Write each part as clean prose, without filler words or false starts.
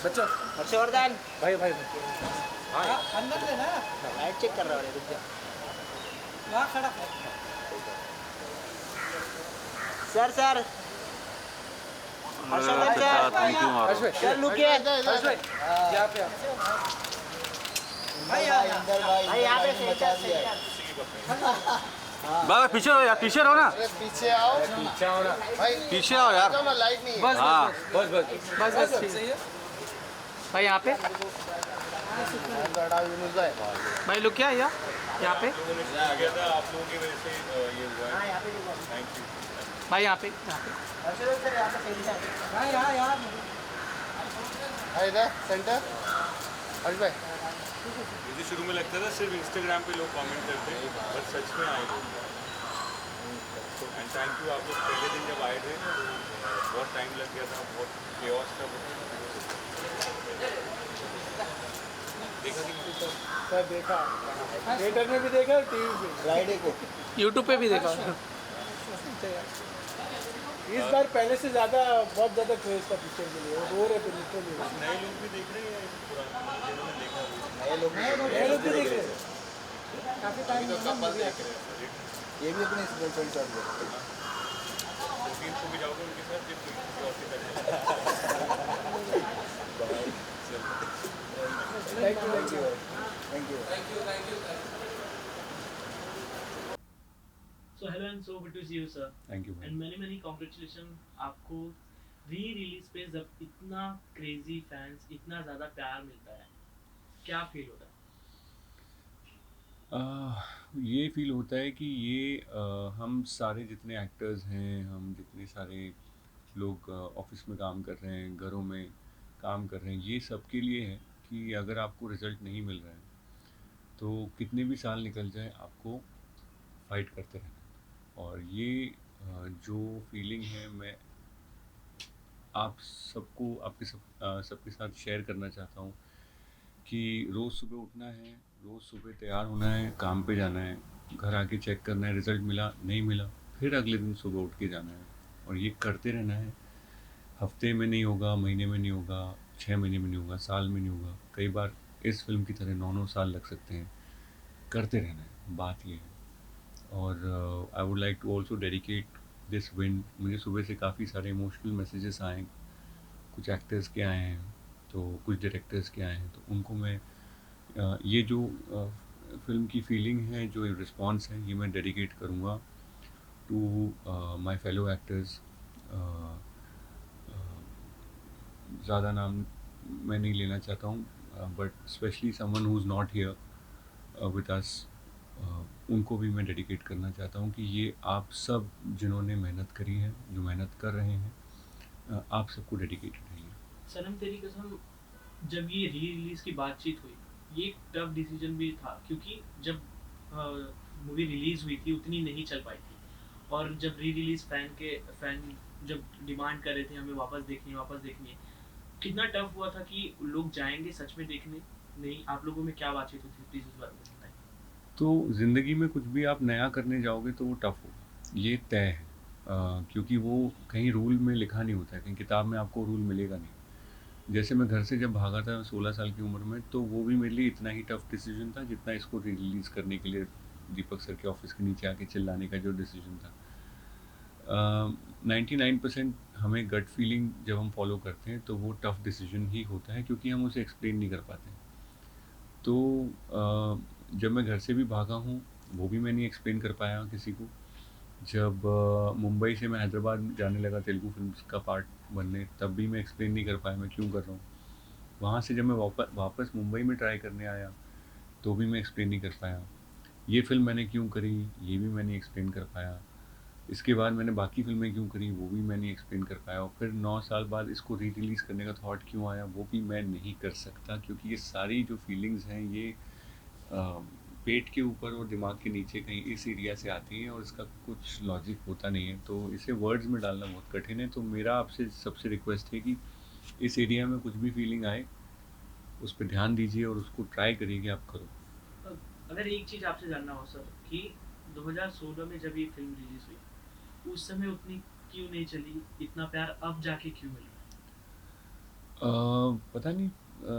बच्चों हर्षवर्धन भाई भाई अंदर से ना लाइट चेक कर रहा है रुक जा वहाँ खड़ा है सर हर्षवर्धन सर सर लुकिए हर्ष भाई यहाँ पे भाई यहाँ पे सेंटर बाबा पीछे रहो यार, पीछे रहो ना, अरे पीछे आओ पीछे आओ ना भाई, पीछे आओ यार। जाओ ना, लाइट नहीं है। बस हाँ। बस बस बस बस सही है भाई यहाँ पे यूनुस भाई भाई लुक क्या यहाँ यहाँ पे आ गया था आप लोगों की वजह से ये हुआ है। यहाँ पे थैंक यू। भाई यहाँ पे हर्षवर्धन सर यहाँ पे सेंटर हाँ यहाँ हाँ इधर सेंटर हर्ष भाई मुझे शुरू में लगता था सिर्फ इंस्टाग्राम पे लोग कमेंट करते हैं, बट सच में आए थे। एंड थैंक यू, आप लोग पहले दिन जब आए थे बहुत टाइम लग गया था, बहुत केओस था। देखा कि सर देखा थिएटर में भी देखा और टीवी पे फ्राइडे को यूट्यूब पे भी देखा इस बार पहले से ज़्यादा बहुत ज़्यादा क्रेज था पिक्चर के लिए, वो रो रहे थे लिटरली। नए लोग भी देख रहे हैं पुराने जिन्होंने देखा हुआ नए लोग भी देख रहे हैं, काफी अभी टाइम तो कपल देख रहे हैं। ये भी अपने गर्लफ्रेंड साथ में टीम को भी जाओगे उनके साथ, फिर कोई और की thank you So hello and so good to see you sir. Thank you भाई। And many congratulations आपको री रिलीज पे जब इतना क्रेजी फैंस इतना ज़्यादा प्यार मिलता है क्या फील होता है? ये फील होता है कि ये हम सारे जितने एक्टर्स हैं, हम जितने सारे लोग ऑफिस में काम कर रहे हैं, घरों में काम कर रहे हैं, ये सब के लिए है कि अगर आपको रिज़ल्ट नहीं मिल रहा है तो कितने भी साल निकल जाए आपको फाइट करते रहना है। और ये जो फीलिंग है मैं आप सबको सबके साथ शेयर करना चाहता हूँ कि रोज़ सुबह उठना है, रोज़ सुबह तैयार होना है, काम पे जाना है, घर आके चेक करना है, रिज़ल्ट मिला नहीं मिला, फिर अगले दिन सुबह उठ के जाना है और ये करते रहना है। हफ्ते में नहीं होगा, महीने में नहीं होगा, 6 महीने में नहीं होगा, साल में नहीं होगा, कई बार इस फिल्म की तरह 9 साल लग सकते हैं। करते रहना है, बात ये है। और I would like to also dedicate this win. मुझे सुबह से काफ़ी सारे इमोशनल मैसेजेस आए, कुछ एक्टर्स के आए हैं तो कुछ डायरेक्टर्स के आए हैं, तो उनको मैं ये जो फिल्म की फीलिंग है, जो रिस्पॉन्स है, ये मैं डेडिकेट करूँगा टू माय फेलो एक्टर्स। ज़्यादा नाम मैं नहीं लेना चाहता हूँ, but specially someone who is not here with us, उनको भी मैं डेडिकेट करना चाहता हूँ कि ये आप सब जिन्होंने मेहनत करी है, जो मेहनत कर रहे हैं, आप सबको डेडिकेटेड है। सनम तेरी कसम जब ये री रिलीज की बातचीत हुई ये एक टफ डिसीजन भी था क्योंकि जब मूवी रिलीज हुई थी उतनी नहीं चल पाई थी और जब री रिलीज फैन जब डिमांड कर रहे थे हमें वापस देखनी है कितना टफ हुआ था कि लोग जाएंगे सच में देखने नहीं। आप लोगों में क्या बातचीत हुई थी प्लीज उस बारे में बताएं। तो ज़िंदगी में कुछ भी आप नया करने जाओगे तो वो टफ़ होगा, ये तय है, क्योंकि वो कहीं रूल में लिखा नहीं होता है, कहीं किताब में आपको रूल मिलेगा नहीं। जैसे मैं घर से जब भागा था 16 साल की उम्र में, तो वो भी मेरे लिए इतना ही टफ़ डिसीजन था जितना इसको रिलीज़ करने के लिए दीपक सर के ऑफिस के नीचे आके चिल्लाने का जो डिसीजन था। 99% हमें गट फीलिंग जब हम फॉलो करते हैं तो वो टफ़ डिसीजन ही होता है क्योंकि हम उसे एक्सप्लेन नहीं कर पाते। तो जब मैं घर से भी भागा हूँ वो भी मैं नहीं एक्सप्लेन कर पाया किसी को। जब मुंबई से मैं हैदराबाद जाने लगा तेलुगु फिल्म्स का पार्ट बनने, तब भी मैं एक्सप्लेन नहीं कर पाया मैं क्यों कर रहा हूँ। वहाँ से जब मैं वापस मुंबई में ट्राई करने आया तो भी मैं एक्सप्लेन नहीं कर पाया। ये फ़िल्म मैंने क्यों करी ये भी मैं नहीं एक्सप्लेन कर पाया। इसके बाद मैंने बाकी फ़िल्में क्यों करी वो भी मैं नहीं एक्सप्लेन कर पाया। और फिर 9 साल बाद इसको री रिलीज़ करने का थॉट क्यों आया वो भी मैं नहीं कर सकता, क्योंकि ये सारी जो फीलिंग्स हैं ये पेट के ऊपर और दिमाग के नीचे कहीं इस एरिया से आती हैं और इसका कुछ लॉजिक होता नहीं है, तो इसे वर्ड्स में डालना बहुत कठिन है। तो मेरा आपसे सबसे रिक्वेस्ट है कि इस एरिया में कुछ भी फीलिंग आए उस पर ध्यान दीजिए और उसको ट्राई करिए कि आप करो। अगर एक चीज़ आपसे जानना हो सर कि 2016 में जब ये फिल्म रिलीज हुई उस समय उतनी क्यों नहीं चली, इतना प्यार अब जाके क्यों मिल रहा है? पता नहीं,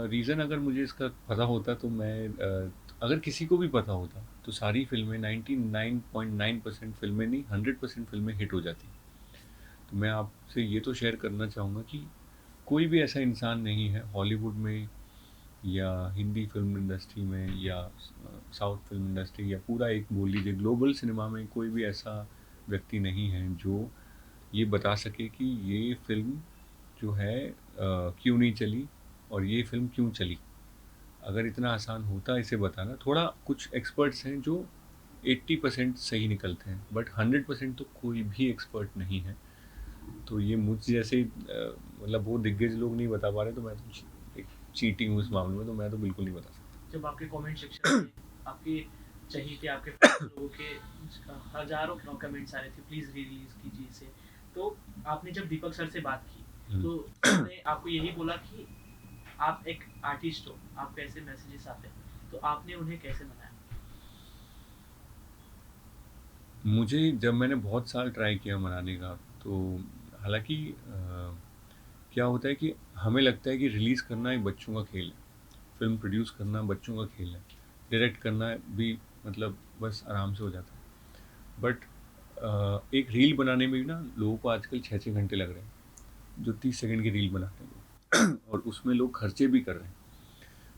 रीज़न अगर मुझे इसका पता होता तो मैं अगर किसी को भी पता होता तो सारी फिल्में 99.9% फिल्में नहीं 100% फिल्में हिट हो जाती। तो मैं आपसे ये तो शेयर करना चाहूँगा कि कोई भी ऐसा इंसान नहीं है हॉलीवुड में या हिंदी फिल्म इंडस्ट्री में या साउथ फिल्म इंडस्ट्री या पूरा एक बोल लीजिए ग्लोबल सिनेमा में कोई भी ऐसा व्यक्ति नहीं है जो ये बता सके कि ये फिल्म जो है क्यों नहीं चली और ये फिल्म क्यों चली। अगर इतना आसान होता इसे बताना, थोड़ा कुछ एक्सपर्ट्स हैं जो 80% सही निकलते हैं बट 100% तो कोई भी एक्सपर्ट नहीं है। तो ये मुझ जैसे मतलब वो दिग्गज लोग नहीं बता पा रहे तो मैं तो एक चीटिंग हूँ इस मामले में, तो मैं तो बिल्कुल नहीं बता सकता। जब आपके कमेंट सेक्शन में आपके चाहिए आपके fans लोगों के हजारों कमेंट्स आ रहे थे प्लीज रिलीज कीजिए इसे, तो आपने जब दीपक सर से बात की तो उन्होंने आपको यही बोला कि आप एक आर्टिस्ट हो, आपको ऐसे मैसेजेस आते हैं, तो आपने उन्हें कैसे मनाया? मुझे जब मैंने बहुत साल ट्राई किया मनाने का तो हालांकि क्या होता है कि हमें लगता है कि रिलीज़ करना एक बच्चों का खेल है, फिल्म प्रोड्यूस करना बच्चों का खेल है, डायरेक्ट करना भी मतलब बस आराम से हो जाता है। बट एक रील बनाने में भी ना लोगों को आजकल 6-6 घंटे लग रहे हैं जो 30 सेकंड की रील बनाते हैं और उसमें लोग खर्चे भी कर रहे हैं।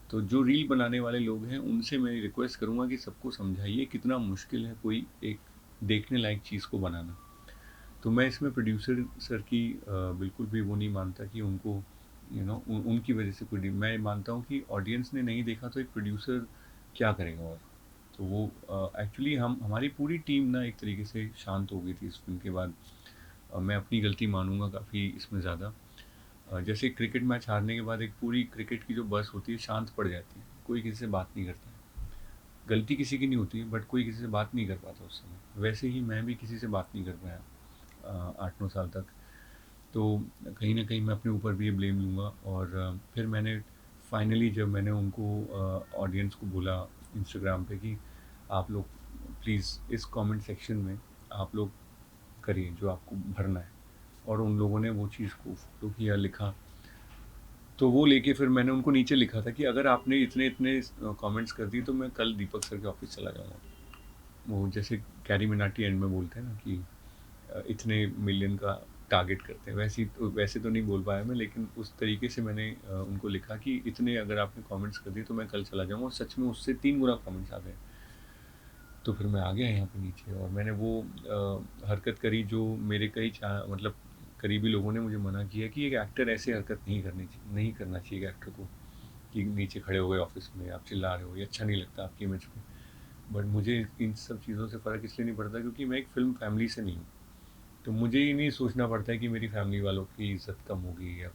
तो जो रील बनाने वाले लोग हैं उनसे मैं रिक्वेस्ट करूँगा कि सबको समझाइए कितना मुश्किल है कोई एक देखने लायक चीज़ को बनाना। तो मैं इसमें प्रोड्यूसर सर की बिल्कुल भी वो नहीं मानता कि उनको उनकी वजह से कोई, मैं मानता हूँ कि ऑडियंस ने नहीं देखा तो एक प्रोड्यूसर क्या करेगा। और तो वो एक्चुअली हमारी पूरी टीम ना एक तरीके से शांत हो गई थी इस फिल्म के बाद। मैं अपनी गलती मानूंगा काफ़ी इसमें ज़्यादा। जैसे क्रिकेट मैच हारने के बाद एक पूरी क्रिकेट की जो बस होती है शांत पड़ जाती है, कोई किसी से बात नहीं करता है। गलती किसी की नहीं होती बट कोई किसी से बात नहीं कर पाता उस समय। वैसे ही मैं भी किसी से बात नहीं कर पाया 8-9 साल तक। तो कहीं ना कहीं मैं अपने ऊपर भी ये ब्लेम लूँगा। और फिर मैंने फाइनली जब मैंने उनको ऑडियंस को बोला इंस्टाग्राम पे कि आप लोग प्लीज़ इस कमेंट सेक्शन में आप लोग करिए जो आपको भरना है, और उन लोगों ने वो चीज़ को फोटो किया, लिखा। तो वो लेके फिर मैंने उनको नीचे लिखा था कि अगर आपने इतने इतने कमेंट्स कर दिए तो मैं कल दीपक सर के ऑफिस चला जाऊँगा। वो जैसे कैरी मिनाटी एंड में बोलते हैं ना कि इतने मिलियन का टारगेट करते हैं, वैसे तो नहीं बोल पाया मैं, लेकिन उस तरीके से मैंने उनको लिखा कि इतने अगर आपने कमेंट्स कर दिए तो मैं कल चला जाऊँगा। और सच में उससे 3 गुना कमेंट्स आ गए। तो फिर मैं आ गया यहाँ पे नीचे और मैंने वो हरकत करी जो मेरे कई मतलब करीबी लोगों ने मुझे मना किया कि एक एक्टर ऐसे हरकत नहीं करना चाहिए एक्टर को कि नीचे खड़े हो गए ऑफिस में आप चिल्ला रहे हो, ये अच्छा नहीं लगता आपकी इमेज पे। बट मुझे इन सब चीज़ों से फ़र्क इसलिए नहीं पड़ता क्योंकि मैं एक फ़िल्म फैमिली से नहीं हूँ। तो मुझे ये नहीं सोचना पड़ता है कि मेरी फैमिली वालों की इज़्ज़त कम होगी या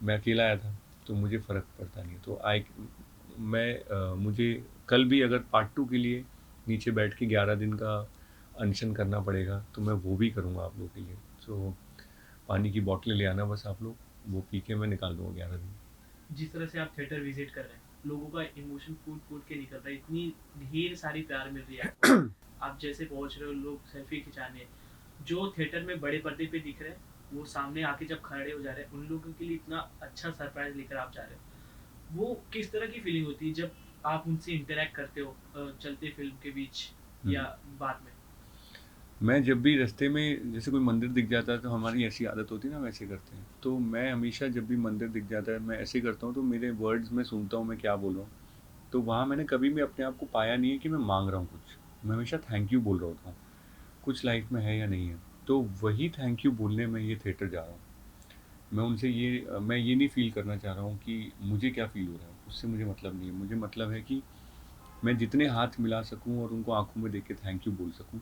मैं अकेला आया था तो मुझे फ़र्क पड़ता नहीं। तो मुझे कल भी अगर पार्ट 2 के लिए नीचे बैठ के 11 दिन का अनशन करना पड़ेगा तो मैं वो भी करूँगा आप लोगों के लिए। सो पानी की बोतलें ले आना बस आप लोग, वो पी के मैं निकाल दूँगा 11 दिन। जिस तरह से आप थिएटर विजिट कर रहे हैं, लोगों का इमोशन फूट फूट के निकल रहा है, इतनी ढेर सारी प्यार मिल रही है आपको। आप जैसे पहुंच रहे हो, लोग सेल्फी खिंचाने, जो थिएटर में बड़े पर्दे पे दिख रहे हैं वो सामने आके जब खड़े हो जा रहे हैं, उन लोगों के लिए इतना अच्छा सरप्राइज लेकर आप जा रहे हो। वो किस तरह की फीलिंग होती है जब आप उनसे इंटरेक्ट करते हो चलते फिल्म के बीच या बाद में? मैं जब भी रास्ते में जैसे कोई मंदिर दिख जाता है तो हमारी ऐसी आदत होती है ना, वैसे करते हैं। तो मैं हमेशा जब भी मंदिर दिख जाता है मैं ऐसे करता हूँ, तो मेरे वर्ड्स में सुनता हूँ मैं क्या बोल रहा हूँ। तो वहाँ मैंने कभी भी अपने आप को पाया नहीं है कि मैं मांग रहा हूँ कुछ, मैं हमेशा थैंक यू बोल रहा होता हूँ, कुछ लाइफ में है या नहीं है। तो वही थैंक यू बोलने में ये थिएटर जा रहा हूँ। मैं ये नहीं फील करना चाह रहा हूँ कि मुझे क्या फ़ील हो रहा है, उससे मुझे मतलब नहीं है। मुझे मतलब है कि मैं जितने हाथ मिला सकूँ और उनको आँखों में देख के थैंक यू बोल सकूँ,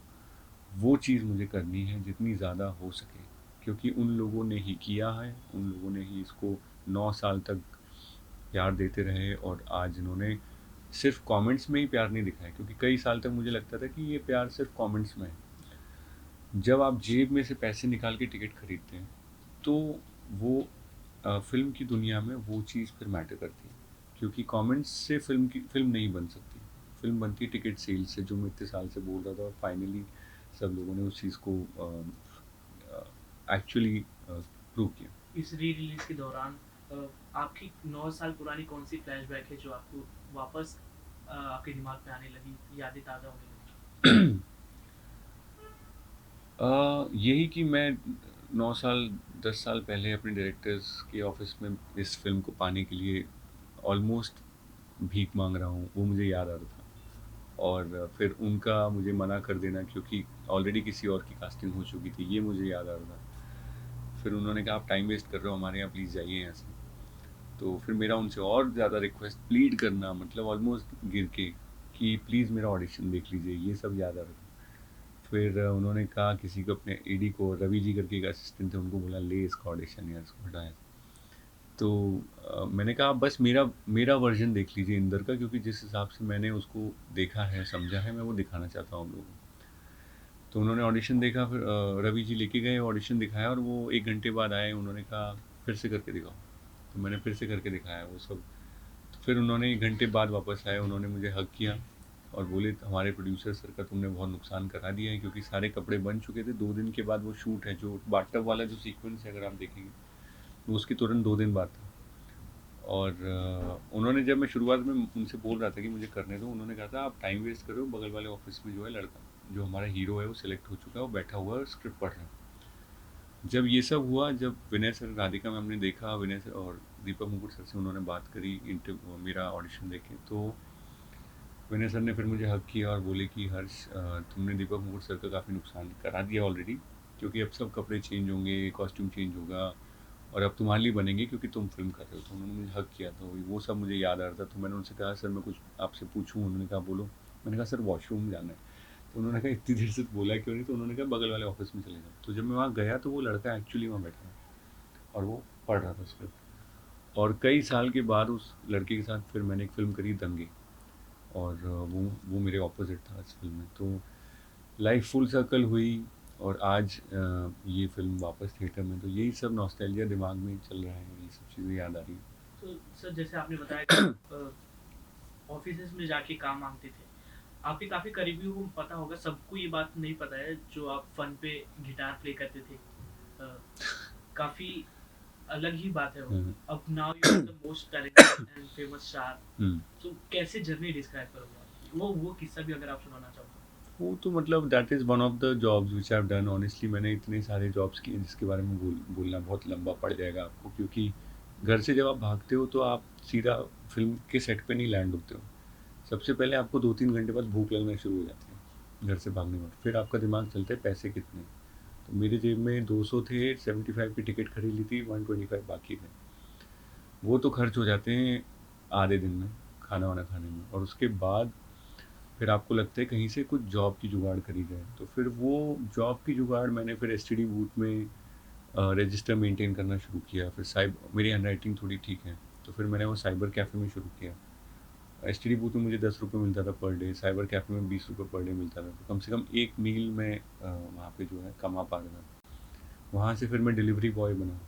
वो चीज़ मुझे करनी है जितनी ज़्यादा हो सके। क्योंकि उन लोगों ने ही किया है, उन लोगों ने ही इसको 9 साल तक प्यार देते रहे और आज इन्होंने सिर्फ कमेंट्स में ही प्यार नहीं दिखाया। क्योंकि कई साल तक मुझे लगता था कि ये प्यार सिर्फ कमेंट्स में है। जब आप जेब में से पैसे निकाल के टिकट खरीदते हैं तो वो फिल्म की दुनिया में वो चीज़ फिर मैटर करती है। क्योंकि कमेंट्स से फिल्म नहीं बन सकती, फिल्म बनती है टिकट सेल से, जो मैं इतने साल से बोल रहा था। और फाइनली सब लोगों ने उस चीज़ को एक्चुअली प्रूव किया। इस री रिलीज के दौरान आपकी 9 साल पुरानी कौन सी फ्लैशबैक है जो आपको वापस आपके दिमाग में आने लगी, यादें ताज़ा होने लगी? यही कि मैं 9 साल 10 साल पहले अपने डायरेक्टर्स के ऑफिस में इस फिल्म को पाने के लिए ऑलमोस्ट भीख मांग रहा हूँ, वो मुझे याद आ रहा था। और फिर उनका मुझे मना कर देना क्योंकि ऑलरेडी किसी और की कास्टिंग हो चुकी थी, ये मुझे याद आ रहा था। फिर उन्होंने कहा आप टाइम वेस्ट कर रहे हो हमारे यहाँ, प्लीज़ जाइए यहाँ से। तो फिर मेरा उनसे और ज़्यादा रिक्वेस्ट, प्लीड करना, मतलब ऑलमोस्ट गिर के, कि प्लीज़ मेरा ऑडिशन देख लीजिए, ये सब याद आ रहा था। फिर उन्होंने कहा किसी को, अपने एडी को, रवि जी करके एक असिस्टेंट थे, उनको बोला ले इसका ऑडिशन यार, इसको हटाया। तो मैंने कहा बस मेरा वर्जन देख लीजिए इंदर का, क्योंकि जिस हिसाब से मैंने उसको देखा है, समझा है, मैं वो दिखाना चाहता हूँ आप लोगों को। तो उन्होंने ऑडिशन देखा, फिर रवि जी लेके गए, ऑडिशन दिखाया, और वो 1 घंटे बाद आए, उन्होंने कहा फिर से करके दिखाओ। तो मैंने फिर से करके दिखाया वो सब। तो फिर उन्होंने 1 घंटे बाद वापस आए, उन्होंने मुझे हग किया और बोले हमारे प्रोड्यूसर सर का तुमने बहुत नुकसान करा दिया है, क्योंकि सारे कपड़े बन चुके थे। 2 दिन के बाद वो शूट है, जो बाथटब वाला जो सीक्वेंस है अगर आप देखेंगे, वो उसके तुरंत 2 दिन बाद था। और उन्होंने, जब मैं शुरुआत में उनसे बोल रहा था कि मुझे करने दो, उन्होंने कहा था आप टाइम वेस्ट करो, बगल वाले ऑफिस में जो है लड़का, जो हमारा हीरो है वो सिलेक्ट हो चुका है, वो बैठा हुआ है, स्क्रिप्ट पढ़ रहा है। जब ये सब हुआ, जब विनय सर, राधिका मैम ने देखा, विनय सर और दीपक मुकुट सर से उन्होंने बात करी मेरा ऑडिशन देखे, तो विनय सर ने फिर मुझे हक किया और बोले कि हर्ष तुमने दीपक मुकुट सर का काफ़ी नुकसान करा दिया ऑलरेडी, क्योंकि अब सब कपड़े चेंज होंगे, कॉस्ट्यूम चेंज होगा, और अब तुम्हारे लिए बनेंगे क्योंकि तुम फिल्म कर रहे हो। तो उन्होंने मुझे हक किया, तो वो सब मुझे याद आ रहा था। तो मैंने उनसे कहा सर मैं कुछ आपसे पूछूं, उन्होंने कहा बोलो। मैंने कहा सर वॉशरूम जाना है। तो उन्होंने कहा इतनी देर से बोला क्यों नहीं? तो उन्होंने कहा बगल वाले ऑफिस में चले जाओ। तो जब मैं वहाँ गया तो वो लड़का एक्चुअली वहाँ बैठा था और वो पढ़ रहा था स्क्रिप्ट। और कई साल के बाद उस लड़के के साथ फिर मैंने एक फ़िल्म करी, दंगे, और वो मेरे ऑपोजिट था इस फिल्म में। तो लाइफ फुल सर्कल हुई, और आज ये फिल्म वापस थिएटर में। तो यही सब नॉस्टैल्जिया दिमाग में चल रहा है, ये सब चीज़ें याद आ रही हैं। तो सर जैसे आपने बताया कि ऑफिसेज में जाके काम मांगते थे, आपके काफ़ी करीबियों को पता होगा, सबको ये बात नहीं पता है, जो आप फन पे गिटार प्ले करते थे, काफ़ी अलग ही बात है वो। अब now you are the most talented and famous star, तो कैसे जर्नी डिस्क्राइब करोगे आप? वो किस्सा भी अगर आप सुनाना चाहो तो। वो तो मतलब that is one of the jobs which I have done. Honestly मैंने इतने सारे जॉब्स किए जिसके बारे में बोलना बहुत लंबा पड़ जाएगा आपको, क्योंकि घर से जब आप भागते हो तो आप सीधा फिल्म के सेट पे नहीं लैंड होते हो। सबसे पहले आपको 2-3 घंटे बाद भूख लगना शुरू हो जाती है घर से भागने के बाद। फिर आपका दिमाग चलता है पैसे कितने। तो मेरे जेब में 200 थे, 75 की टिकट खरीद ली थी, 125 बाकी थे। वो तो खर्च हो जाते हैं आधे दिन में खाना वाना खाने में, और उसके बाद फिर आपको लगता है कहीं से कुछ जॉब की जुगाड़ करी जाए। तो फिर वो जॉब की जुगाड़ मैंने फिर एसटीडी बूथ में रजिस्टर मेंटेन करना शुरू किया। फिर मेरी हैंडराइटिंग थोड़ी ठीक है, तो फिर मैंने वो साइबर कैफ़े में शुरू किया। एसटीडी बूथ में मुझे 10 रुपये मिलता था पर डे, साइबर कैफ़े में 20 रुपये पर डे मिलता था। तो कम से कम एक मील में वहाँ पे जो है कमा पा रहा था। वहाँ से फिर मैं डिलीवरी बॉय बना,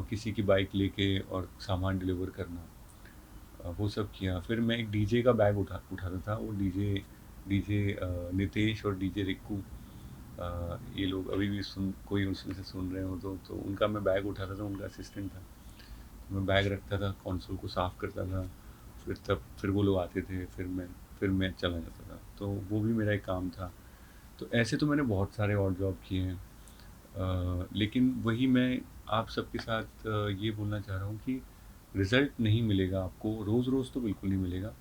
किसी की बाइक लेके और सामान डिलीवर करना, वो सब किया। फिर मैं एक डीजे का बैग उठाता था। वो डीजे नितेश और डीजे रिक्कू, ये लोग अभी भी कोई उसमें से सुन रहे हो तो उनका मैं बैग उठाता था, उनका असिस्टेंट था। तो मैं बैग रखता था, कंसोल को साफ़ करता था, फिर वो लोग आते थे, फिर मैं चला जाता था। तो वो भी मेरा एक काम था। तो ऐसे तो मैंने बहुत सारे और जॉब किए हैं, लेकिन वही मैं आप सबके साथ ये बोलना चाह रहा हूँ कि रिज़ल्ट नहीं मिलेगा आपको रोज़ रोज़, तो बिल्कुल नहीं मिलेगा।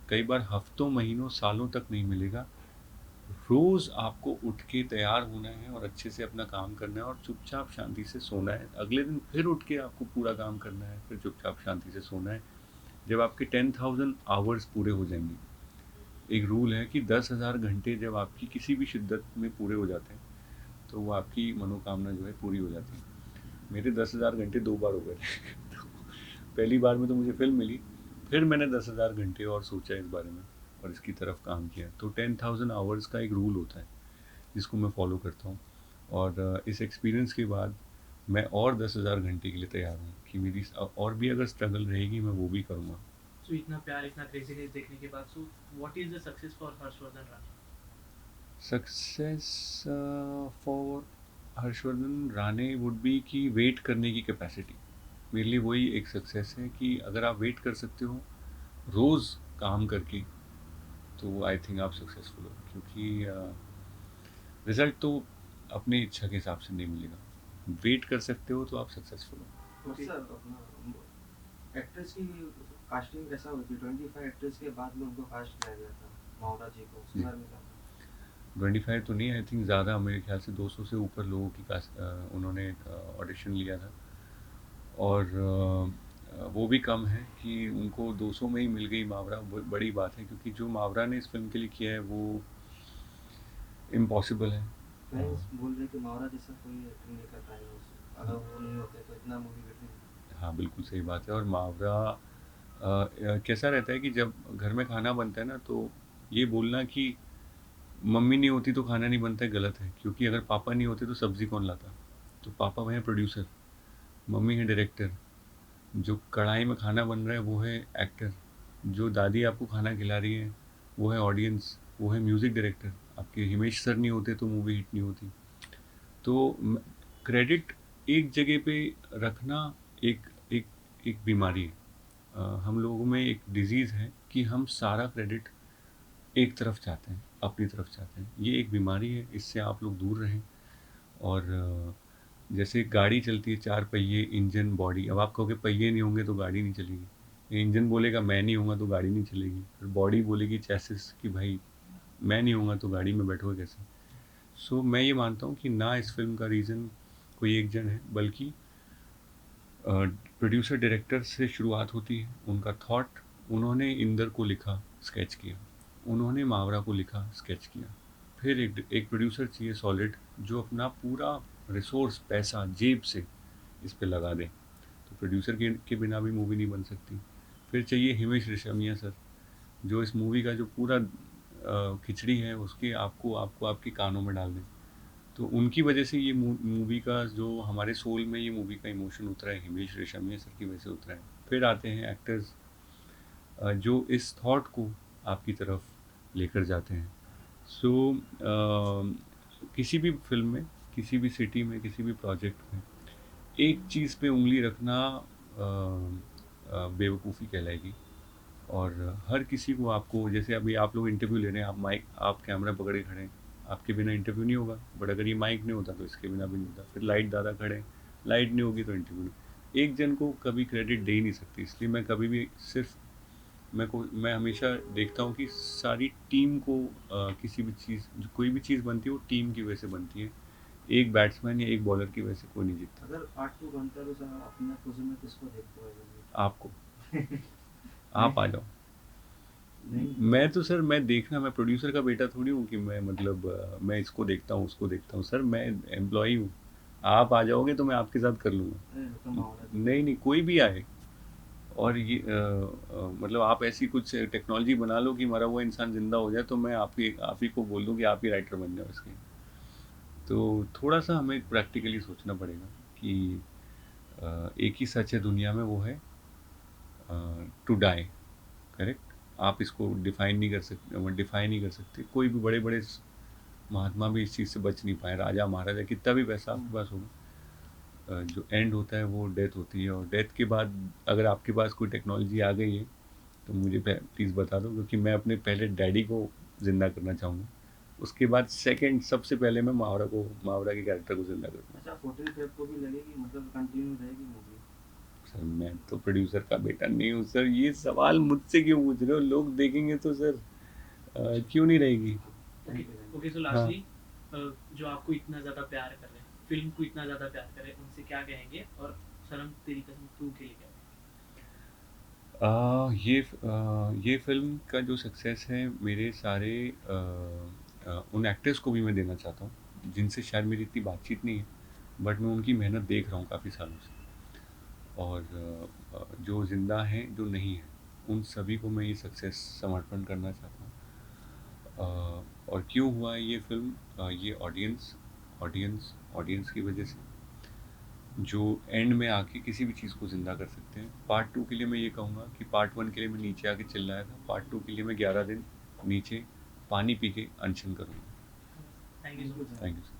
कई बार हफ्तों, महीनों, सालों तक नहीं मिलेगा। रोज़ आपको उठ के तैयार होना है और अच्छे से अपना काम करना है और चुपचाप शांति से सोना है। अगले दिन फिर उठ के आपको पूरा काम करना है, फिर चुपचाप शांति से सोना है। जब आपके 10,000 आवर्स पूरे हो जाएंगे, एक रूल है कि 10,000 घंटे जब आपकी किसी भी शिद्दत में पूरे हो जाते हैं, तो वो आपकी मनोकामना जो है पूरी हो जाती है। मेरे 10,000 घंटे 2 बार हो गए तो पहली बार में तो मुझे फिल्म मिली, फिर मैंने 10,000 घंटे और सोचा इस बारे में और इसकी तरफ काम किया। तो 10,000 आवर्स का एक रूल होता है जिसको मैं फॉलो करता हूँ, और इस एक्सपीरियंस के बाद मैं और 10,000 घंटे के लिए तैयार हूँ कि मेरी और भी अगर स्ट्रगल रहेगी मैं वो भी करूँगा। तो इतना प्यार, इतना क्रेजीनेस देखने के बाद, so what is the success for Harshvardhan Rane? Success for Harshvardhan Rane would be कि वेट करने की कैपेसिटी। मेरे लिए वही एक सक्सेस है कि अगर आप वेट कर सकते हो रोज़ काम करके, तो आई थिंक आप सक्सेसफुल हो, क्योंकि रिज़ल्ट तो अपनी इच्छा के हिसाब से नहीं मिलेगा। वेट कर सकते हो तो आप सक्सेसफुल हो। और सर अपना एक्ट्रेस की कास्टिंग कैसा हुई थी? 25 एक्ट्रेस के बाद में उनको कास्ट किया गया था, मावरा जी को, उसके बारे में क्या? 25 तो नहीं, आई थिंक ज़्यादा, मेरे ख्याल से 200 से ऊपर लोगों की उन्होंने ऑडिशन लिया था। और वो भी कम है कि उनको 200 में ही मिल गई मावरा, बड़ी बात है, क्योंकि जो मावरा ने इस फिल्म के लिए किया है वो इम्पॉसिबल है। फैंस बोल रहे कि मावरा जैसा कोई एक्टिंग नहीं कर पाएगा उससे, अगर वो नहीं होते तो इतना मूवी हिट नहीं। हाँ बिल्कुल सही बात है। और मावरा कैसा रहता है कि जब घर में खाना बनता है ना, तो ये बोलना कि मम्मी नहीं होती तो खाना नहीं बनता है गलत है, क्योंकि अगर पापा नहीं होते तो सब्ज़ी कौन लाता। तो पापा वह हैं प्रोड्यूसर, मम्मी है डायरेक्टर, जो कढ़ाई में खाना बन रहा है वो है एक्टर, जो दादी आपको खाना खिला रही है वो है ऑडियंस, वो है म्यूज़िक डायरेक्टर। आपके हिमेश सर नहीं होते तो मूवी हिट नहीं होती। तो क्रेडिट एक जगह पे रखना एक एक एक बीमारी है। हम लोगों में एक डिजीज़ है कि हम सारा क्रेडिट एक तरफ चाहते हैं, अपनी तरफ चाहते हैं। ये एक बीमारी है, इससे आप लोग दूर रहें। और जैसे गाड़ी चलती है, 4 पहिए, इंजन, बॉडी। अब आप कहोगे पहिए नहीं होंगे तो गाड़ी नहीं चलेगी। इंजन बोलेगा मैं नहीं हूँगा तो गाड़ी नहीं चलेगी। फिर बॉडी बोलेगी चैसिस कि भाई मैं नहीं हूँगा तो गाड़ी में बैठोगे कैसे। सो मैं ये मानता हूँ कि ना इस फिल्म का रीज़न कोई एक जन है, बल्कि प्रोड्यूसर डायरेक्टर से शुरुआत होती है। उनका थॉट, उन्होंने इंदर को लिखा, स्केच किया, उन्होंने मावरा को लिखा, स्केच किया। फिर एक प्रोड्यूसर चाहिए सॉलिड, जो अपना पूरा रिसोर्स, पैसा, जेब से इस पे लगा दे। तो प्रोड्यूसर के बिना भी मूवी नहीं बन सकती। फिर चाहिए हिमेश रेशमिया सर, जो इस मूवी का जो पूरा खिचड़ी है उसके आपको आपके कानों में डाल दें। तो उनकी वजह से ये मूवी का जो हमारे सोल में ये मूवी का इमोशन उतरा है, हिमेश रेशमिया सर की वजह से उतरा है। फिर आते हैं एक्टर्स जो इस थॉट को आपकी तरफ लेकर जाते हैं। सो किसी भी फिल्म में, किसी भी सिटी में, किसी भी प्रोजेक्ट में एक चीज़ पे उंगली रखना बेवकूफ़ी कहलाएगी। और हर किसी को आपको, जैसे अभी आप लोग इंटरव्यू ले रहे हैं, आप कैमरा पकड़े खड़े हैं, आपके बिना इंटरव्यू नहीं होगा। बट अगर ये माइक नहीं होता तो इसके बिना भी नहीं होता। फिर लाइट ज़्यादा खड़े, लाइट नहीं होगी तो इंटरव्यू नहीं। एक जन को कभी क्रेडिट दे ही नहीं सकती। इसलिए मैं कभी भी सिर्फ मैं हमेशा देखता हूँ कि सारी टीम को किसी भी चीज़, कोई भी चीज़ बनती है वो टीम की वजह से बनती है। एक बैट्समैन या एक बॉलर की वजह से कोई नहीं जीतता। अगर पार्ट 2 बनता है तो सर अपने खुशी में किसको देखते हो? आपको आप आ जाओ। मैं तो सर, मैं प्रोड्यूसर का बेटा थोड़ी हूँ कि मैं मतलब मैं इसको देखता हूँ उसको देखता हूँ। सर मैं एम्प्लॉई हूँ, आप आ जाओगे तो मैं आपके साथ कर लूँगा। नहीं, कोई भी आए। और ये मतलब आप ऐसी कुछ टेक्नोलॉजी बना लो कि मरा हुआ इंसान जिंदा हो जाए, तो मैं आप ही को बोल दूँ कि आप ही राइटर बन जाओ इसके। तो थोड़ा सा हमें प्रैक्टिकली सोचना पड़ेगा कि एक ही सच है दुनिया में, वो है टू डाई। करेक्ट। आप इसको डिफाइन नहीं कर सकते। कोई भी बड़े बड़े महात्मा भी इस चीज़ से बच नहीं पाए। राजा महाराजा, कितना भी पैसा आपके पास होगा, जो एंड होता है वो डेथ होती है। और डेथ के बाद अगर आपके पास कोई टेक्नोलॉजी आ गई है तो मुझे प्लीज़ बता दो, क्योंकि मैं अपने पहले डैडी को ज़िंदा करना चाहूँगा। उसके बाद सेकंड सबसे पहले मैं मावरा के कैरेक्टर को ज़िंदा करूँगा। अच्छा, 14 फेब को भी लगेगी, मतलब कंटिन्यू रहेगी मूवी? सर मैं तो प्रोड्यूसर का बेटा नहीं हूँ सर, ये सवाल मुझसे क्यों पूछ रहे हो? लोग देखेंगे तो सर क्यों नहीं रहेगी। ओके, सो लास्टली जो आपको इतना ज़्यादा प्यार कर रहे हैं, फिल्म को इतना ज़्यादा प्यार कर रहे हैं, उनसे क्या कहेंगे? और सनम तेरी कसम 2 के लिए क्या कहेंगे? ये फिल्म का जो सक्सेस है, मेरे सारे उन एक्टर्स को भी मैं देना चाहता हूँ जिनसे शायद मेरी इतनी बातचीत नहीं है, बट मैं उनकी मेहनत देख रहा हूँ काफ़ी सालों से। और जो ज़िंदा हैं, जो नहीं हैं, उन सभी को मैं ये सक्सेस समर्पण करना चाहता हूँ। और क्यों हुआ है ये फिल्म? ये ऑडियंस की वजह से, जो एंड में आके किसी भी चीज़ को ज़िंदा कर सकते हैं। पार्ट 2 के लिए मैं ये कहूँगा कि पार्ट 1 के लिए मैं नीचे आके चिल्लाया था, पार्ट 2 के लिए मैं 11 दिन नीचे पानी पी के अनशन करूँगा। Thank you so much. Thank you sir.